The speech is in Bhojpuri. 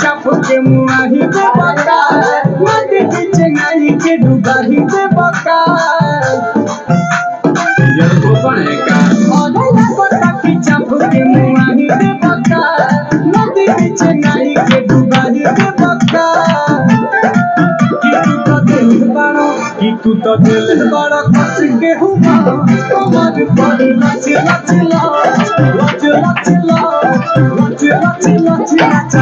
चापके मुआही दे बका नदी बीच नाई के डुबाही दे बका ये तो बनेगा ओला पता की चापके मुआही दे बका नदी बीच नाई के डुबाही दे बका कि तू तो दिल बड़ा कस के हुआ कमर पर लच लच लच लच लच लच लच लच लच